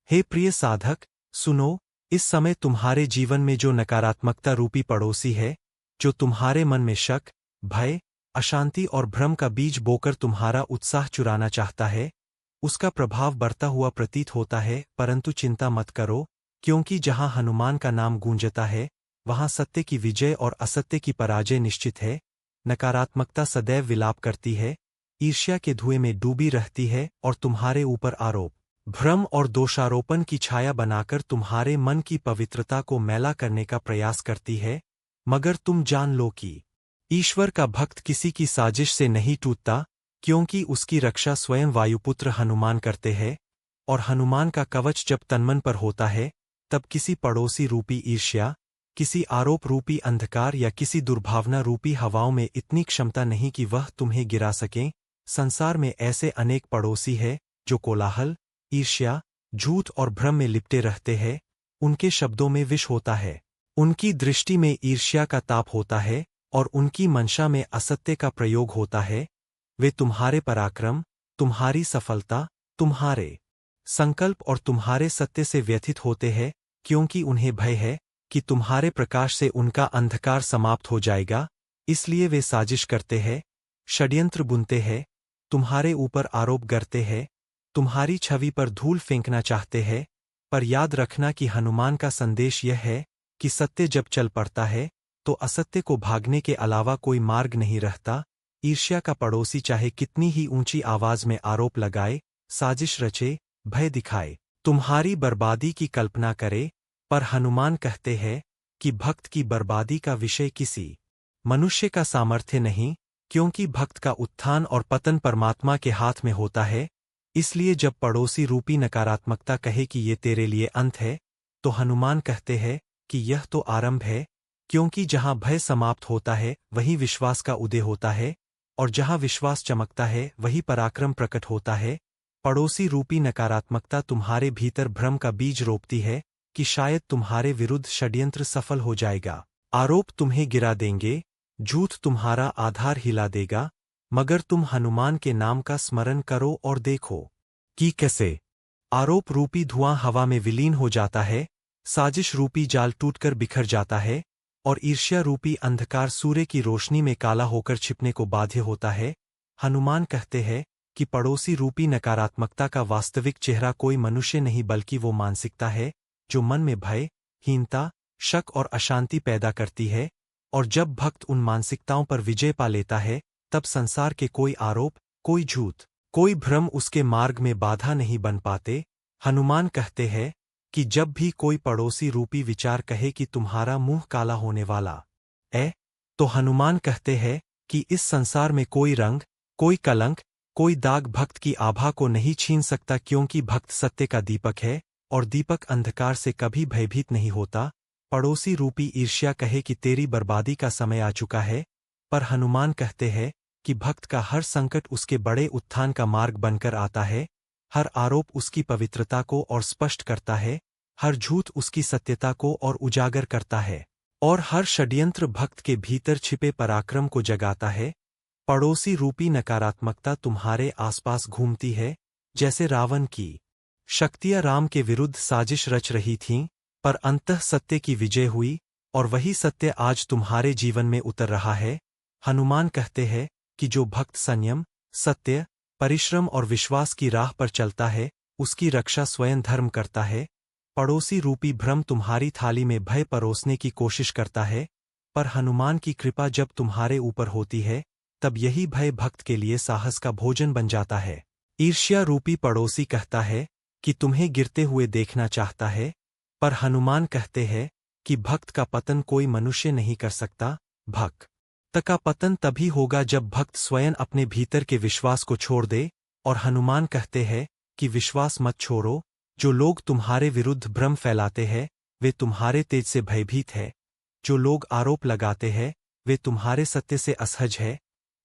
हे प्रिय साधक, सुनो, इस समय तुम्हारे जीवन में जो नकारात्मकता रूपी पड़ोसी है, जो तुम्हारे मन में शक, भय, अशांति और भ्रम का बीज बोकर तुम्हारा उत्साह चुराना चाहता है, उसका प्रभाव बढ़ता हुआ प्रतीत होता है। परंतु चिंता मत करो, क्योंकि जहां हनुमान का नाम गूंजता है, वहां सत्य की विजय और असत्य की पराजय निश्चित है। नकारात्मकता सदैव विलाप करती है, ईर्ष्या के धुएं में डूबी रहती है और तुम्हारे ऊपर आरोप, भ्रम और दोषारोपण की छाया बनाकर तुम्हारे मन की पवित्रता को मैला करने का प्रयास करती है। मगर तुम जान लो कि ईश्वर का भक्त किसी की साजिश से नहीं टूटता, क्योंकि उसकी रक्षा स्वयं वायुपुत्र हनुमान करते हैं। और हनुमान का कवच जब तनमन पर होता है, तब किसी पड़ोसी रूपी ईर्ष्या, किसी आरोप रूपी अंधकार या किसी दुर्भावना रूपी हवाओं में इतनी क्षमता नहीं कि वह तुम्हें गिरा सकें। संसार में ऐसे अनेक पड़ोसी हैं जो कोलाहल, ईर्ष्या, झूठ और भ्रम में लिपटे रहते हैं। उनके शब्दों में विष होता है, उनकी दृष्टि में ईर्ष्या का ताप होता है और उनकी मंशा में असत्य का प्रयोग होता है। वे तुम्हारे पराक्रम, तुम्हारी सफलता, तुम्हारे संकल्प और तुम्हारे सत्य से व्यथित होते हैं, क्योंकि उन्हें भय है कि तुम्हारे प्रकाश से उनका अंधकार समाप्त हो जाएगा। इसलिए वे साजिश करते हैं, षड्यंत्र बुनते हैं, तुम्हारे ऊपर आरोप करते हैं, तुम्हारी छवि पर धूल फेंकना चाहते हैं। पर याद रखना कि हनुमान का संदेश यह है कि सत्य जब चल पड़ता है, तो असत्य को भागने के अलावा कोई मार्ग नहीं रहता। ईर्ष्या का पड़ोसी चाहे कितनी ही ऊंची आवाज में आरोप लगाए, साजिश रचे, भय दिखाए, तुम्हारी बर्बादी की कल्पना करे, पर हनुमान कहते हैं कि भक्त की बर्बादी का विषय किसी मनुष्य का सामर्थ्य नहीं, क्योंकि भक्त का उत्थान और पतन परमात्मा के हाथ में होता है। इसलिए जब पड़ोसी रूपी नकारात्मकता कहे कि ये तेरे लिए अंत है, तो हनुमान कहते हैं कि यह तो आरंभ है, क्योंकि जहां भय समाप्त होता है वहीं विश्वास का उदय होता है, और जहां विश्वास चमकता है वहीं पराक्रम प्रकट होता है। पड़ोसी रूपी नकारात्मकता तुम्हारे भीतर भ्रम का बीज रोपती है कि शायद तुम्हारे विरुद्ध षड्यंत्र सफल हो जाएगा, आरोप तुम्हें गिरा देंगे, झूठ तुम्हारा आधार हिला देगा। मगर तुम हनुमान के नाम का स्मरण करो और देखो कि कैसे आरोप रूपी धुआं हवा में विलीन हो जाता है, साजिश रूपी जाल टूटकर बिखर जाता है, और ईर्ष्या रूपी अंधकार सूर्य की रोशनी में काला होकर छिपने को बाध्य होता है। हनुमान कहते हैं कि पड़ोसी रूपी नकारात्मकता का वास्तविक चेहरा कोई मनुष्य नहीं बल्कि वो मानसिकता है जो मन में भय, हीनता, शक और अशांति पैदा करती है। और जब भक्त उन मानसिकताओं पर विजय पा लेता है, तब संसार के कोई आरोप, कोई झूठ, कोई भ्रम उसके मार्ग में बाधा नहीं बन पाते। हनुमान कहते हैं कि जब भी कोई पड़ोसी रूपी विचार कहे कि तुम्हारा मुंह काला होने वाला है, तो हनुमान कहते हैं कि इस संसार में कोई रंग, कोई कलंक, कोई दाग भक्त की आभा को नहीं छीन सकता, क्योंकि भक्त सत्य का दीपक है और दीपक अंधकार से कभी भयभीत नहीं होता। पड़ोसी रूपी ईर्ष्या कहे कि तेरी बर्बादी का समय आ चुका है, पर हनुमान कहते हैं कि भक्त का हर संकट उसके बड़े उत्थान का मार्ग बनकर आता है। हर आरोप उसकी पवित्रता को और स्पष्ट करता है, हर झूठ उसकी सत्यता को और उजागर करता है, और हर षड्यंत्र भक्त के भीतर छिपे पराक्रम को जगाता है। पड़ोसी रूपी नकारात्मकता तुम्हारे आसपास घूमती है, जैसे रावण की शक्तियां राम के विरुद्ध साजिश रच रही थीं, पर अंततः सत्य की विजय हुई, और वही सत्य आज तुम्हारे जीवन में उतर रहा है। हनुमान कहते हैं कि जो भक्त संयम, सत्य, परिश्रम और विश्वास की राह पर चलता है, उसकी रक्षा स्वयं धर्म करता है। पड़ोसी रूपी भ्रम तुम्हारी थाली में भय परोसने की कोशिश करता है, पर हनुमान की कृपा जब तुम्हारे ऊपर होती है, तब यही भय भक्त के लिए साहस का भोजन बन जाता है। ईर्ष्या रूपी पड़ोसी कहता है कि तुम्हें गिरते हुए देखना चाहता है, पर हनुमान कहते हैं कि भक्त का पतन कोई मनुष्य नहीं कर सकता। भक्त का पतन तभी होगा जब भक्त स्वयं अपने भीतर के विश्वास को छोड़ दे। और हनुमान कहते हैं कि विश्वास मत छोड़ो। जो लोग तुम्हारे विरुद्ध भ्रम फैलाते हैं, वे तुम्हारे तेज से भयभीत है। जो लोग आरोप लगाते हैं, वे तुम्हारे सत्य से असहज है।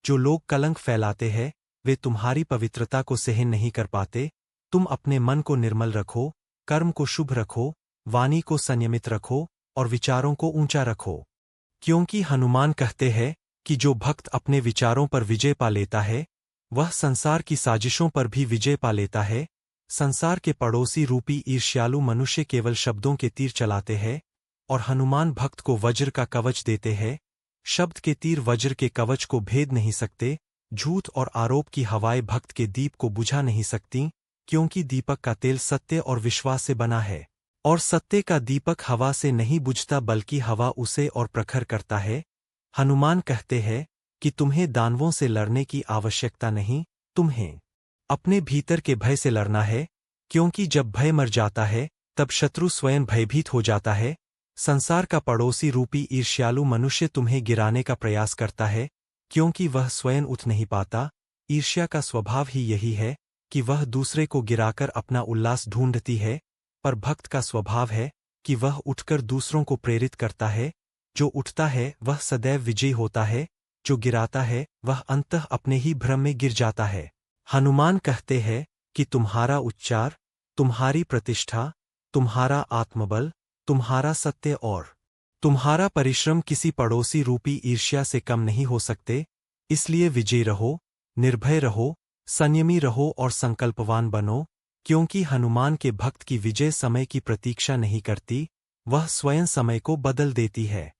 जो लोग कलंक फैलाते हैं, वे तुम्हारी पवित्रता को सहन नहीं कर पाते। तुम अपने मन को निर्मल रखो, कर्म को शुभ रखो, वाणी को संयमित रखो और विचारों को ऊंचा रखो, क्योंकि हनुमान कहते हैं कि जो भक्त अपने विचारों पर विजय पा लेता है, वह संसार की साजिशों पर भी विजय पा लेता है। संसार के पड़ोसी रूपी ईर्ष्यालु मनुष्य केवल शब्दों के तीर चलाते हैं, और हनुमान भक्त को वज्र का कवच देते हैं। शब्द के तीर वज्र के कवच को भेद नहीं सकते। झूठ और आरोप की हवाएं भक्त के दीप को बुझा नहीं सकती, क्योंकि दीपक का तेल सत्य और विश्वास से बना है, और सत्य का दीपक हवा से नहीं बुझता बल्कि हवा उसे और प्रखर करता है। हनुमान कहते हैं कि तुम्हें दानवों से लड़ने की आवश्यकता नहीं, तुम्हें अपने भीतर के भय से लड़ना है, क्योंकि जब भय मर जाता है तब शत्रु स्वयं भयभीत हो जाता है। संसार का पड़ोसी रूपी ईर्ष्यालु मनुष्य तुम्हें गिराने का प्रयास करता है, क्योंकि वह स्वयं उठ नहीं पाता। ईर्ष्या का स्वभाव ही यही है कि वह दूसरे को गिराकर अपना उल्लास ढूंढती है, पर भक्त का स्वभाव है कि वह उठकर दूसरों को प्रेरित करता है। जो उठता है वह सदैव विजयी होता है, जो गिराता है वह अंततः अपने ही भ्रम में गिर जाता है। हनुमान कहते हैं कि तुम्हारा उच्चार, तुम्हारी प्रतिष्ठा, तुम्हारा आत्मबल, तुम्हारा सत्य और तुम्हारा परिश्रम किसी पड़ोसी रूपी ईर्ष्या से कम नहीं हो सकते। इसलिए विजयी रहो, निर्भय रहो, संयमी रहो और संकल्पवान बनो, क्योंकि हनुमान के भक्त की विजय समय की प्रतीक्षा नहीं करती, वह स्वयं समय को बदल देती है।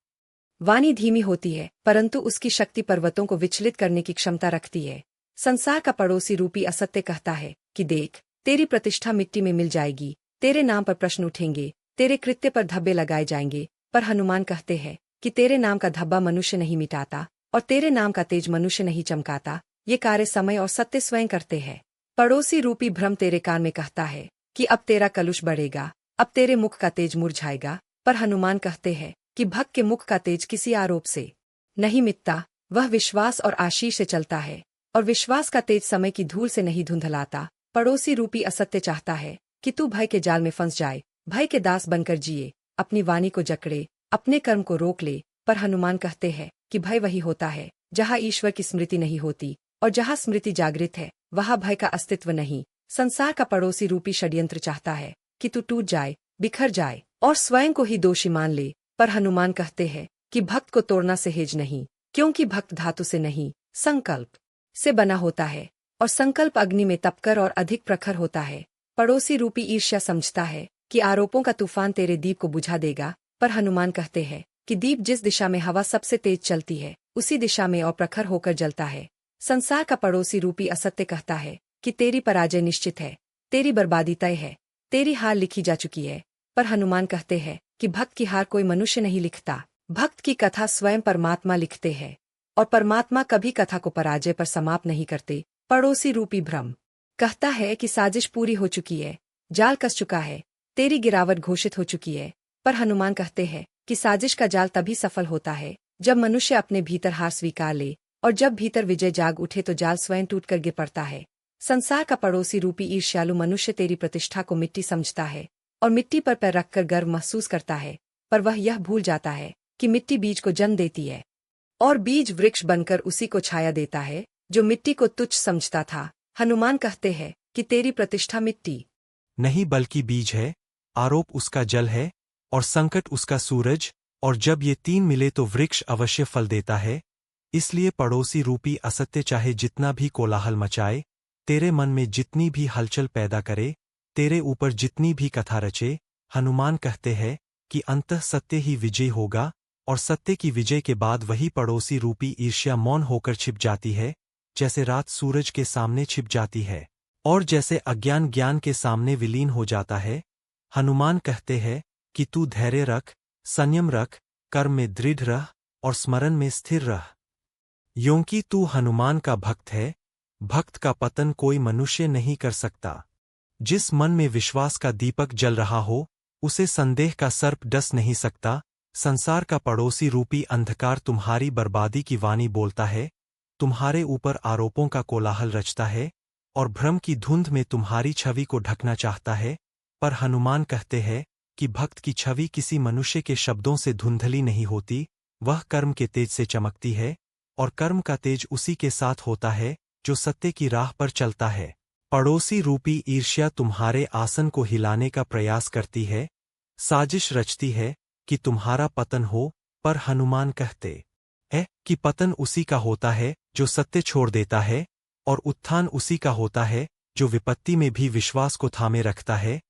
वाणी धीमी होती है, परंतु उसकी शक्ति पर्वतों को विचलित करने की क्षमता रखती है। संसार का पड़ोसी रूपी असत्य कहता है कि देख, तेरी प्रतिष्ठा मिट्टी में मिल जाएगी, तेरे नाम पर प्रश्न उठेंगे, तेरे कृत्य पर धब्बे लगाए जाएंगे। पर हनुमान कहते हैं कि तेरे नाम का धब्बा मनुष्य नहीं मिटाता, और तेरे नाम का तेज मनुष्य नहीं चमकाता। ये कार्य समय और सत्य स्वयं करते हैं। पड़ोसी रूपी भ्रम तेरे कान में कहता है कि अब तेरा कलुष बढ़ेगा, अब तेरे मुख का तेज मुरझाएगा। पर हनुमान कहते हैं कि भक्त के मुख का तेज किसी आरोप से नहीं मिटता, वह विश्वास और आशीष से चलता है, और विश्वास का तेज समय की धूल से नहीं धुंधलाता। पड़ोसी रूपी असत्य चाहता है कि तू भय के जाल में फंस जाए, भय के दास बनकर जिए, अपनी वाणी को जकड़े, अपने कर्म को रोक ले। पर हनुमान कहते हैं कि भय वही होता है जहाँ ईश्वर की स्मृति नहीं होती, और जहाँ स्मृति जागृत है वहाँ भय का अस्तित्व नहीं। संसार का पड़ोसी रूपी षड्यंत्र चाहता है कि तू टूट जाए, बिखर जाए और स्वयं को ही दोषी मान ले। पर हनुमान कहते हैं कि भक्त को तोड़ना सहेज नहीं, क्योंकि भक्त धातु से नहीं, संकल्प से बना होता है, और संकल्प अग्नि में तपकर और अधिक प्रखर होता है। पड़ोसी रूपी ईर्ष्या समझता है कि आरोपों का तूफान तेरे दीप को बुझा देगा। पर हनुमान कहते हैं कि दीप जिस दिशा में हवा सबसे तेज चलती है, उसी दिशा में और प्रखर होकर जलता है। संसार का पड़ोसी रूपी असत्य कहता है कि तेरी पराजय निश्चित है, तेरी बर्बादी तय है, तेरी हार लिखी जा चुकी है। पर हनुमान कहते हैं कि भक्त की हार कोई मनुष्य नहीं लिखता, भक्त की कथा स्वयं परमात्मा लिखते हैं, और परमात्मा कभी कथा को पराजय पर समाप्त नहीं करते। पड़ोसी रूपी भ्रम कहता है कि साजिश पूरी हो चुकी है, जाल कस चुका है, तेरी गिरावट घोषित हो चुकी है। पर हनुमान कहते हैं कि साजिश का जाल तभी सफल होता है जब मनुष्य अपने भीतर हार स्वीकार ले, और जब भीतर विजय जाग उठे तो जाल स्वयं टूटकर गिर पड़ता है। संसार का पड़ोसी रूपी ईर्ष्यालु मनुष्य तेरी प्रतिष्ठा को मिट्टी समझता है, और मिट्टी पर पैर रखकर गर्व महसूस करता है, पर वह यह भूल जाता है कि मिट्टी बीज को जन्म देती है, और बीज वृक्ष बनकर उसी को छाया देता है जो मिट्टी को तुच्छ समझता था। हनुमान कहते हैं कि तेरी प्रतिष्ठा मिट्टी नहीं बल्कि बीज है, आरोप उसका जल है, और संकट उसका सूरज, और जब ये तीन मिले तो वृक्ष अवश्य फल देता है। इसलिए पड़ोसी रूपी असत्य चाहे जितना भी कोलाहल मचाए, तेरे मन में जितनी भी हलचल पैदा करे, तेरे ऊपर जितनी भी कथा रचे, हनुमान कहते हैं कि अंततः सत्य ही विजय होगा, और सत्य की विजय के बाद वही पड़ोसी रूपी ईर्ष्या मौन होकर छिप जाती है, जैसे रात सूरज के सामने छिप जाती है, और जैसे अज्ञान ज्ञान के सामने विलीन हो जाता है। हनुमान कहते हैं कि तू धैर्य रख, संयम रख, कर्म में दृढ़ रह, और स्मरण में स्थिर रह, क्योंकि तू हनुमान का भक्त है। भक्त का पतन कोई मनुष्य नहीं कर सकता। जिस मन में विश्वास का दीपक जल रहा हो, उसे संदेह का सर्प डस नहीं सकता। संसार का पड़ोसी रूपी अंधकार तुम्हारी बर्बादी की वाणी बोलता है, तुम्हारे ऊपर आरोपों का कोलाहल रचता है, और भ्रम की धुंध में तुम्हारी छवि को ढकना चाहता है। पर हनुमान कहते हैं कि भक्त की छवि किसी मनुष्य के शब्दों से धुंधली नहीं होती, वह कर्म के तेज से चमकती है, और कर्म का तेज उसी के साथ होता है जो सत्य की राह पर चलता है। पड़ोसी रूपी ईर्ष्या तुम्हारे आसन को हिलाने का प्रयास करती है, साजिश रचती है कि तुम्हारा पतन हो। पर हनुमान कहते हैं कि पतन उसी का होता है जो सत्य छोड़ देता है, और उत्थान उसी का होता है जो विपत्ति में भी विश्वास को थामे रखता है,